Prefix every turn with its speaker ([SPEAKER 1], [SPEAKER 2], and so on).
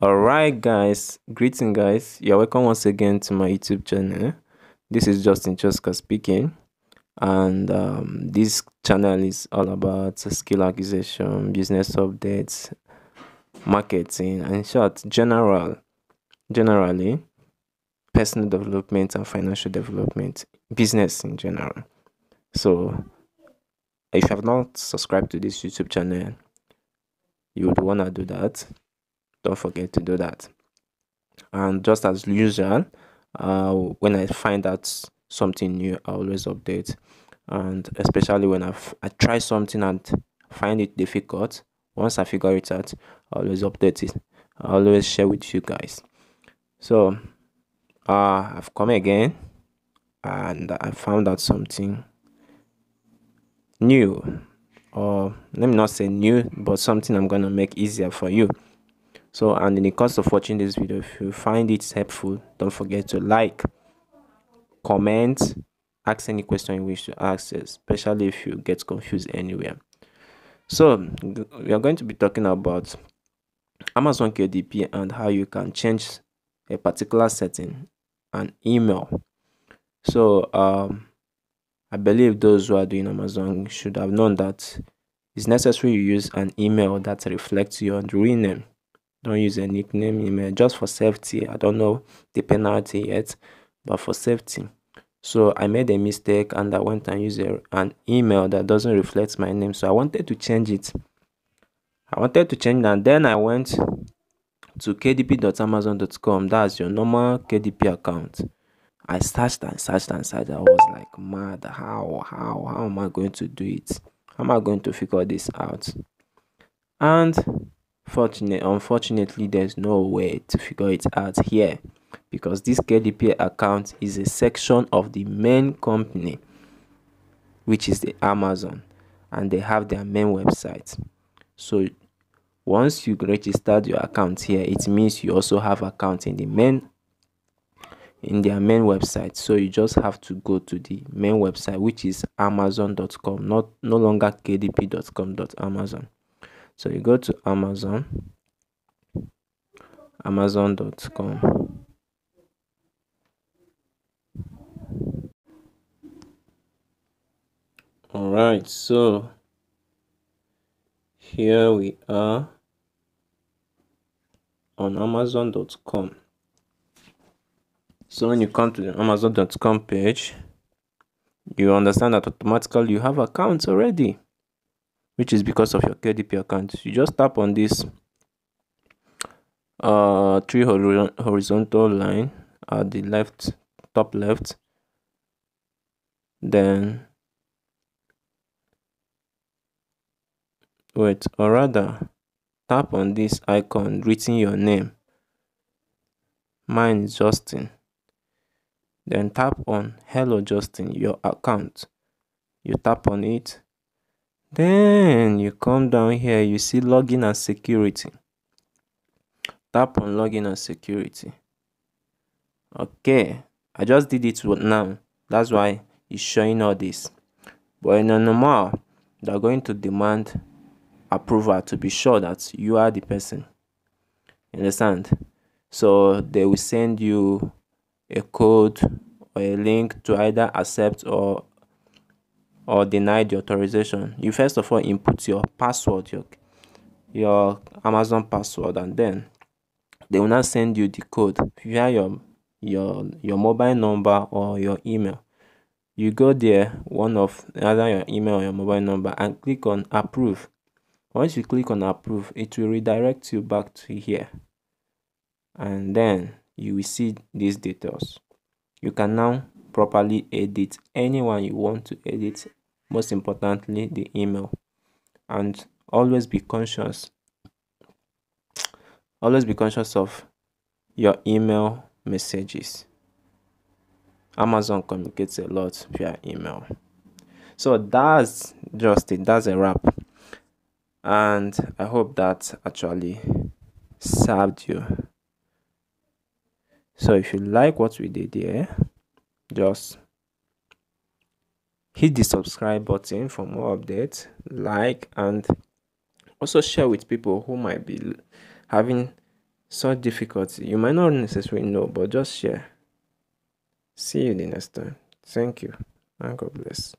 [SPEAKER 1] Alright guys, greeting guys, you're welcome once again to my YouTube channel. This is Justin Choska speaking, and this channel is all about skill acquisition, business updates, marketing, and in short, generally personal development and financial development, business in general. So if you have not subscribed to this YouTube channel, you would want to do that. Don't forget to do that. And just as usual, when I find out something new, I always update. And especially when I try something and find it difficult, once I figure it out, I always update it. I always share with you guys. So I've come again and I found out something new, or let me not say new, but something I'm gonna make easier for you. So, and in the course of watching this video, if you find it helpful, don't forget to like, comment, ask any question you wish to ask, especially if you get confused anywhere. So we are going to be talking about Amazon KDP and how you can change a particular setting, an email. So I believe those who are doing Amazon should have known that it's necessary you use an email that reflects your real name. Don't use a nickname email, just for safety. I don't know the penalty yet, but for safety. So I made a mistake and I went and used an email that doesn't reflect my name. So I wanted to change it. And then I went to kdp.amazon.com. That's your normal KDP account. I searched and searched and searched. I was like, mad. How am I going to do it? How am I going to figure this out? And unfortunately, there's no way to figure it out here, because this KDP account is a section of the main company, which is the Amazon, and they have their main website. So once you registered your account here, it means you also have account in their main website. So you just have to go to the main website, which is amazon.com, no longer kdp.com.amazon. So you go to amazon.com. Alright, so here we are on amazon.com. So when you come to the amazon.com page, you understand that automatically you have accounts already, which is because of your KDP account. You just tap on this three horizontal line at the top left, then tap on this icon written your name. Mine is Justin. Then tap on Hello Justin, your account. You tap on it. Then you come down here, you see login and security. Tap on login and security. Okay, I just did it now. That's why it's showing all this. But in a normal, they're going to demand approval to be sure that you are the person. You understand? So they will send you a code or a link to either accept or deny the authorization. You first of all input your password, your Amazon password, and then they will now send you the code via your mobile number or your email. You go there, one of either your email or your mobile number, and click on approve. Once you click on approve, it will redirect you back to here, and then you will see these details. You can now properly edit anyone you want to edit, most importantly the email. And always be conscious of your email messages. Amazon communicates a lot via email. So that's just it. That's a wrap, and I hope that actually served you. So if you like what we did here, just hit the subscribe button for more updates, like, and also share with people who might be having such difficulty. You might not necessarily know, but just share. See you the next time. Thank you, and God bless.